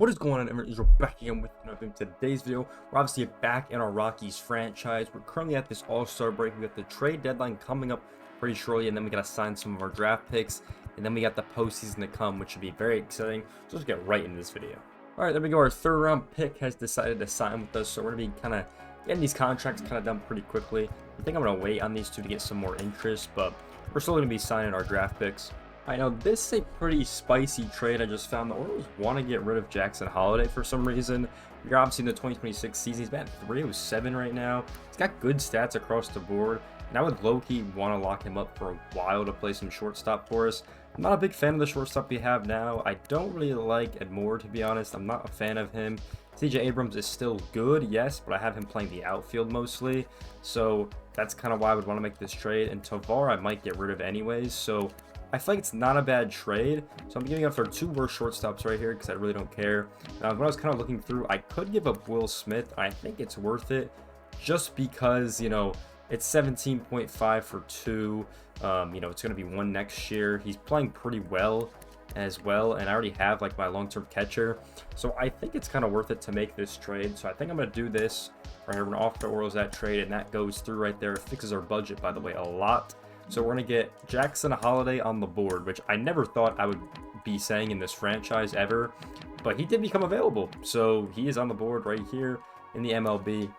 What is going on, everyone? We're back again with another thing. Today's video, we're obviously back in our Rockies franchise. We're currently at this all-star break. We got the trade deadline coming up pretty shortly, and then we got to sign some of our draft picks, and then we got the postseason to come, which should be very exciting. So let's get right into this video. All right, there we go. Our third round pick has decided to sign with us, so we're going to be kind of getting these contracts kind of done pretty quickly. I think I'm going to wait on these two to get some more interest, but we're still going to be signing our draft picks. I know this is a pretty spicy trade. I just found the Orioles want to get rid of Jackson Hoilday for some reason. You're obviously in the 2026 season. He's batting .307 right now. He's got good stats across the board. And I would low-key want to lock him up for a while to play some shortstop for us. I'm not a big fan of the shortstop we have now. I don't really like Edmore, to be honest. I'm not a fan of him. CJ Abrams is still good, yes, but I have him playing the outfield mostly. So that's kind of why I would want to make this trade. And Tovar I might get rid of anyways. So I feel like it's not a bad trade, so I'm giving up for two worse shortstops right here because I really don't care. Now, when I was kind of looking through, I could give up Will Smith. I think it's worth it just because, you know, it's 17.5 for two. You know, it's going to be one next year. He's playing pretty well as well, and I already have like my long-term catcher. So I think it's kind of worth it to make this trade. So I think I'm going to do this right here. We're going to offer the Orioles that trade, and that goes through right there. It fixes our budget, by the way, a lot. So we're going to get Jackson Hoilday on the board, which I never thought I would be saying in this franchise ever, but he did become available. So he is on the board right here in the MLB. And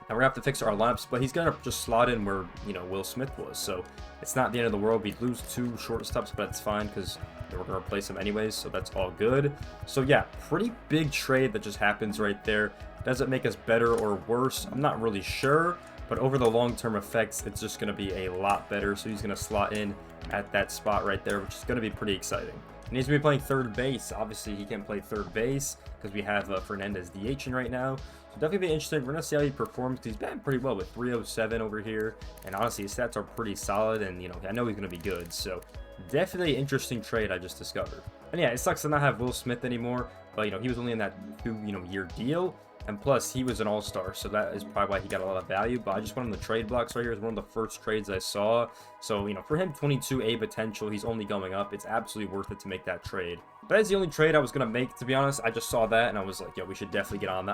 we're going to have to fix our lineups, but he's going to just slot in where, you know, Will Smith was. So it's not the end of the world. We'd lose two shortstops, but it's fine because we're going to replace him anyways, so that's all good. So yeah, pretty big trade that just happens right there. Does it make us better or worse? I'm not really sure. But over the long-term effects, it's just going to be a lot better. So he's going to slot in at that spot right there, which is going to be pretty exciting. And he's going to be playing third base. Obviously, he can't play third base because we have Fernandez DHing right now. So definitely be interesting. We're going to see how he performs because he's batting pretty well with .307 over here. And honestly, his stats are pretty solid. And, you know, I know he's going to be good. So definitely an interesting trade I just discovered. And yeah, it sucks to not have Will Smith anymore. But, you know, he was only in that year deal. And plus, he was an all-star, so that is probably why he got a lot of value. But I just went on the trade blocks right here. It's one of the first trades I saw. So, you know, for him, 22A potential. He's only going up. It's absolutely worth it to make that trade. That is the only trade I was going to make, to be honest. I just saw that, and I was like, yo, we should definitely get on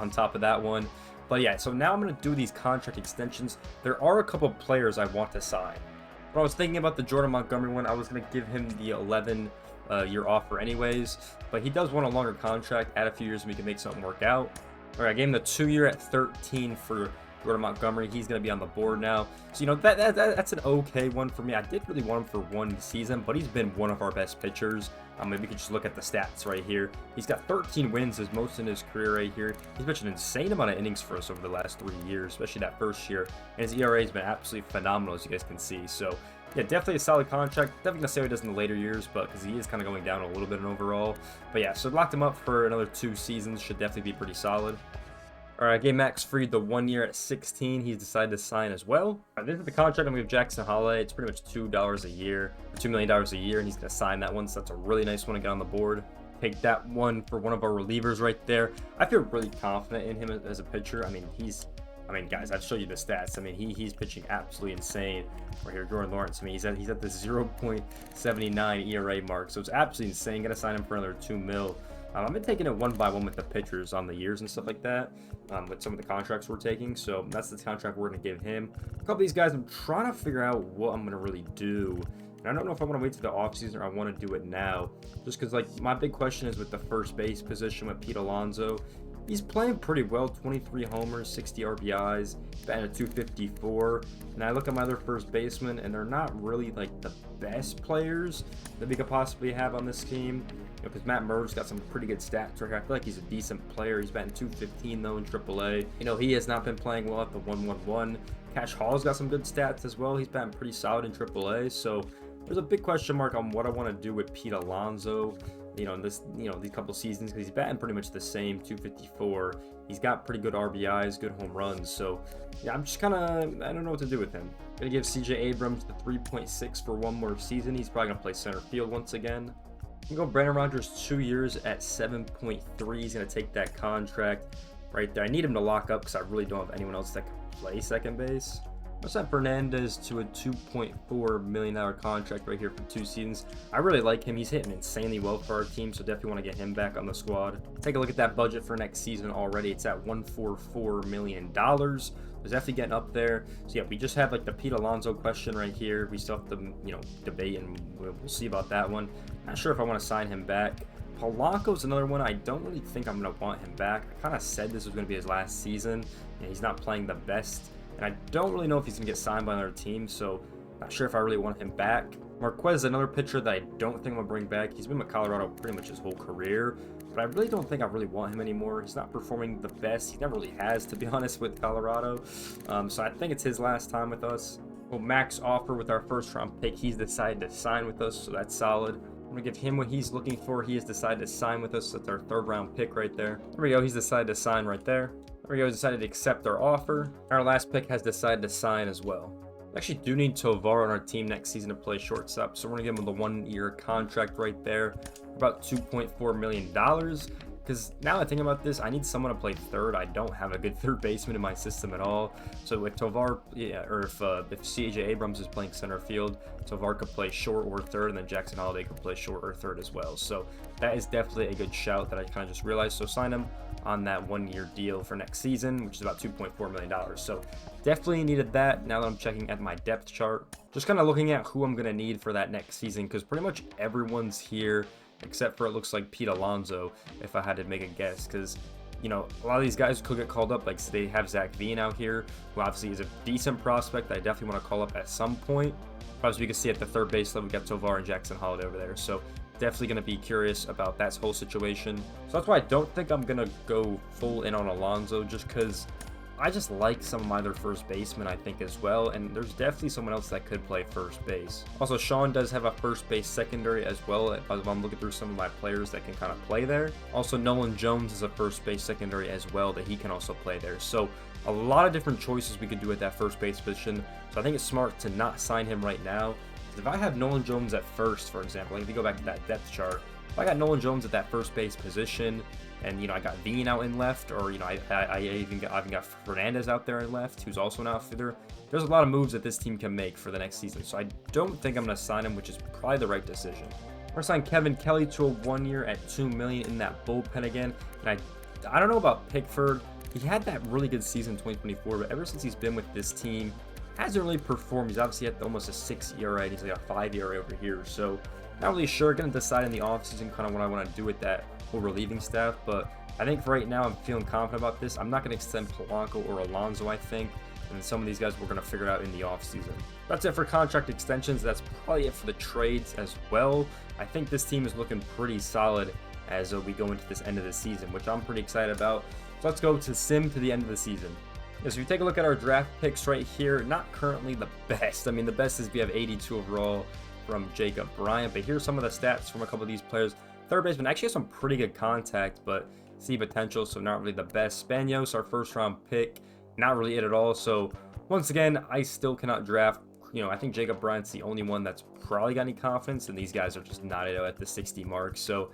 top of that one. But yeah, so now I'm going to do these contract extensions. There are a couple of players I want to sign. When I was thinking about the Jordan Montgomery one, I was going to give him the 11-year offer anyways, but he does want a longer contract. Add a few years and we can make something work out. All right, I gave him the 2-year at 13 for Jordan Montgomery. He's going to be on the board now. So, you know, that's an okay one for me. I did really want him for one season, but he's been one of our best pitchers. Maybe we could just look at the stats right here. He's got 13 wins, as most in his career right here. He's pitched an insane amount of innings for us over the last 3 years, especially that first year. And his ERA has been absolutely phenomenal, as you guys can see. So, yeah, definitely a solid contract. Definitely gonna say what he does in the later years, but because he is kind of going down a little bit in overall. But yeah, so locked him up for another 2 seasons. Should definitely be pretty solid. All right, I gave Max Fried the 1 year at 16. He's decided to sign as well. All right, this is the contract. I'm gonna give Jackson Hoilday. It's pretty much $2 a year, or $2 million a year, and he's gonna sign that one. So that's a really nice one to get on the board. Take that one for one of our relievers right there. I feel really confident in him as a pitcher. I mean, guys, I've showed you the stats. I mean, he's pitching absolutely insane right here. Jordan Lawrence, I mean, he's at the 0.79 ERA mark, so it's absolutely insane. Gonna sign him for another $2 million. I've been taking it one by one with the pitchers on the years and stuff like that, with some of the contracts we're taking. So that's the contract we're gonna give him. A couple of these guys, I'm trying to figure out what I'm gonna really do. And I don't know if I want to wait till the offseason or I want to do it now. Just because, like, my big question is with the first base position with Pete Alonso. He's playing pretty well, 23 homers, 60 RBIs, batting at .254. And I look at my other first basemen, and they're not really like the best players that we could possibly have on this team. Because Matt Murr's got some pretty good stats right here. I feel like he's a decent player. He's batting .215 though in AAA. You know, he has not been playing well at the 1-1-1. Cash Hall's got some good stats as well. He's batting pretty solid in AAA. So there's a big question mark on what I want to do with Pete Alonso. You know, in this, you know, these couple seasons, because he's batting pretty much the same, .254. He's got pretty good RBIs, good home runs. So yeah, I'm just kind of, I don't know what to do with him. Gonna give CJ Abrams the 3.6 for one more season. He's probably gonna play center field once again. I'm gonna go Brandon Rogers 2 years at 7.3. He's gonna take that contract right there. I need him to lock up because I really don't have anyone else that can play second base. I sent Fernandez to a $2.4 million contract right here for 2 seasons. I really like him. He's hitting insanely well for our team, so definitely want to get him back on the squad. Take a look at that budget for next season already. It's at $144 million. It's definitely getting up there. So yeah, we just have like the Pete Alonso question right here. We still have to, debate, and we'll see about that one. Not sure if I want to sign him back. Polanco's another one. I don't really think I'm going to want him back. I kind of said this was going to be his last season, and he's not playing the best. And I don't really know if he's going to get signed by another team, so not sure if I really want him back. Marquez is another pitcher that I don't think I'm going to bring back. He's been with Colorado pretty much his whole career, but I really don't think I really want him anymore. He's not performing the best. He never really has, to be honest, with Colorado. So I think it's his last time with us. Well, max offer with our first-round pick. He's decided to sign with us, so that's solid. I'm going to give him what he's looking for. He has decided to sign with us. That's our 3rd-round pick right there. There we go. He's decided to sign right there. There we go. He's decided to accept our offer. Our last pick has decided to sign as well. We actually do need Tovar on our team next season to play shortstop, so we're going to give him the 1-year contract right there. About $2.4 million. Because now I think about this, I need someone to play third. I don't have a good third baseman in my system at all. So if Tovar, or if C.J. Abrams is playing center field, Tovar could play short or third, and then Jackson Hoilday could play short or third as well. So that is definitely a good shout that I kind of just realized. So sign him on that 1-year deal for next season, which is about $2.4 million. So definitely needed that. Now that I'm checking at my depth chart, just kind of looking at who I'm going to need for that next season, because pretty much everyone's here except for, it looks like, Pete Alonso, if I had to make a guess, because a lot of these guys could get called up. Like, they have Zach Veen out here, who obviously is a decent prospect that I definitely want to call up at some point. Obviously, you can see at the third base level, we got Tovar and Jackson Hoilday over there, so definitely going to be curious about that whole situation. So that's why I don't think I'm going to go full in on Alonso, just because I just like some of my other first basemen, I think, as well, and there's definitely someone else that could play first base. Also, Sean does have a first base secondary as well, if I'm looking through some of my players that can kind of play there. Also, Nolan Jones is a first base secondary as well that he can also play there. So a lot of different choices we could do at that first base position, so I think it's smart to not sign him right now. If I have Nolan Jones at first, for example, like if you go back to that depth chart, if I got Nolan Jones at that first base position, and I got Veen out in left, or I even got Fernandez out there in left, who's also an outfielder. There's a lot of moves that this team can make for the next season, so I don't think I'm going to sign him, which is probably the right decision. We're going to sign Kevin Kelly to a 1-year at $2 million in that bullpen again. And I don't know about Pickford. He had that really good season in 2024, but ever since he's been with this team, hasn't really performed. He's obviously at almost a 6 ERA, and he's like a 5 ERA over here, so not really sure. Going to decide in the offseason kind of what I want to do with that whole relieving staff, but I think for right now I'm feeling confident about this. I'm not going to extend Polanco or Alonso, I think, and some of these guys we're going to figure out in the offseason. That's it for contract extensions. That's probably it for the trades as well. I think this team is looking pretty solid as we go into this end of the season, which I'm pretty excited about. So let's go to sim to the end of the season. So if you take a look at our draft picks right here, not currently the best. I mean, the best is we have 82 overall from Jacob Bryant, but here's some of the stats from a couple of these players. Third baseman actually has some pretty good contact, but see potential, so not really the best. Spanos, our first-round pick, not really it at all. So once again, I still cannot draft. I think Jacob Bryant's the only one that's probably got any confidence, and these guys are just not at the 60 mark. So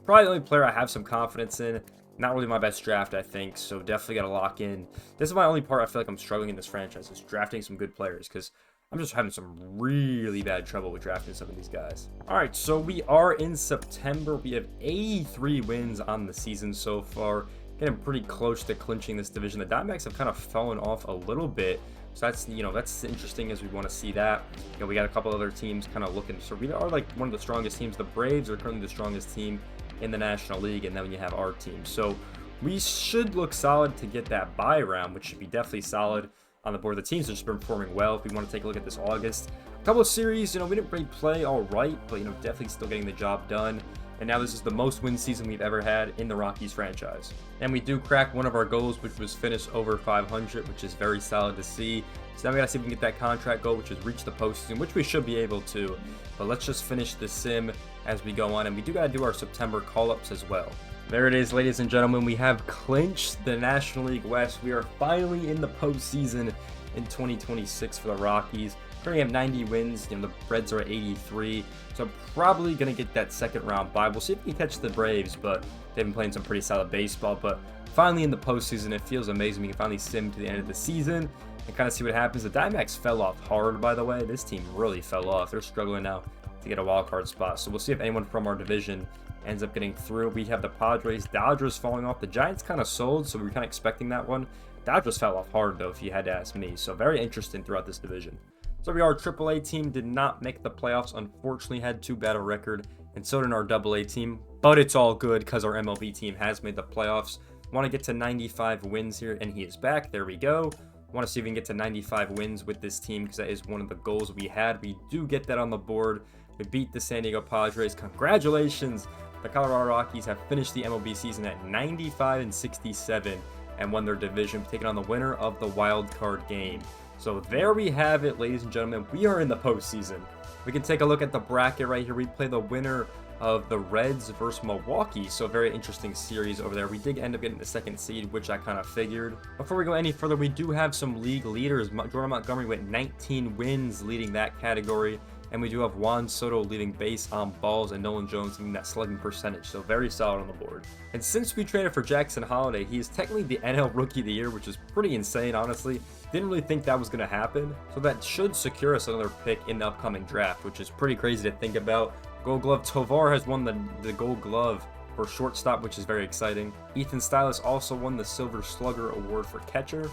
probably the only player I have some confidence in. Not really my best draft, I think, so definitely got to lock in. This is my only part I feel like I'm struggling in this franchise, is drafting some good players, because I'm just having some really bad trouble with drafting some of these guys. All right, so we are in September. We have 83 wins on the season so far, getting pretty close to clinching this division. The Diamondbacks have kind of fallen off a little bit, so that's that's interesting as we want to see that. We got a couple other teams kind of looking. So we are like one of the strongest teams. The Braves are currently the strongest team in the National League, and then you have our team. So we should look solid to get that bye round, which should be definitely solid on the board. The teams have just been performing well. If we want to take a look at this August, a couple of series, we didn't really play all right, but definitely still getting the job done. And now this is the most win season we've ever had in the Rockies franchise. And we do crack one of our goals, which was finish over 500, which is very solid to see. So now we gotta see if we can get that contract goal, which is reach the postseason, which we should be able to. But let's just finish the sim as we go on, and we do gotta do our September call-ups as well. There it is, ladies and gentlemen. We have clinched the National League West. We are finally in the postseason in 2026 for the Rockies. currently have 90 wins. The Reds are at 83, so I'm probably gonna get that second round bye. We'll see if we can catch the Braves, but they've been playing some pretty solid baseball. But finally in the postseason, it feels amazing. We can finally sim to the end of the season and kind of see what happens. The Diamondbacks fell off hard, by the way. This team really fell off. They're struggling now to get a wild card spot. So we'll see if anyone from our division ends up getting through. We have the Padres, Dodgers falling off. The Giants kind of sold, so we were kind of expecting that one. Dodgers fell off hard, though, if you had to ask me. So very interesting throughout this division. So our AAA team did not make the playoffs. Unfortunately, had too bad a record, and so did our AA team. But it's all good because our MLB team has made the playoffs. Want to get to 95 wins here, and he is back. There we go. Want to see if we can get to 95 wins with this team because that is one of the goals we had. We do get that on the board. We beat the San Diego Padres. Congratulations. The Colorado Rockies have finished the MLB season at 95-67 and won their division, taking on the winner of the wild card game. So there we have it, ladies and gentlemen. We are in the postseason. We can take a look at the bracket right here. We play the winner of the Reds versus Milwaukee. So very interesting series over there. We did end up getting the second seed, which I kind of figured. Before we go any further, we do have some league leaders. Jordan Montgomery went 19 wins leading that category. And we do have Juan Soto leading base on balls and Nolan Jones leading that slugging percentage. So very solid on the board. And since we traded for Jackson Holliday, he is technically the NL Rookie of the Year, which is pretty insane, honestly. Didn't really think that was going to happen. So that should secure us another pick in the upcoming draft, which is pretty crazy to think about. Gold Glove, Tovar has won the Gold Glove for shortstop, which is very exciting. Ethan Styles also won the Silver Slugger Award for catcher.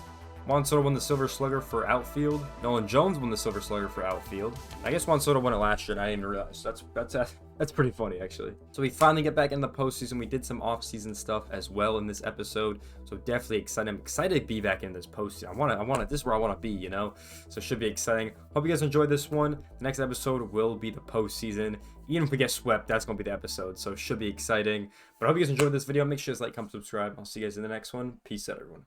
Juan Soto won the Silver Slugger for outfield. Nolan Jones won the Silver Slugger for outfield. I guess Juan Soto won it last year, and I didn't even realize. That's pretty funny, actually. So we finally get back in the postseason. We did some off-season stuff as well in this episode, so definitely excited. I'm excited to be back in this postseason. I want it. This is where I want to be, you know. So it should be exciting. Hope you guys enjoyed this one. The next episode will be the postseason. Even if we get swept, that's gonna be the episode. So it should be exciting. But I hope you guys enjoyed this video. Make sure to like, comment, subscribe. I'll see you guys in the next one. Peace out, everyone.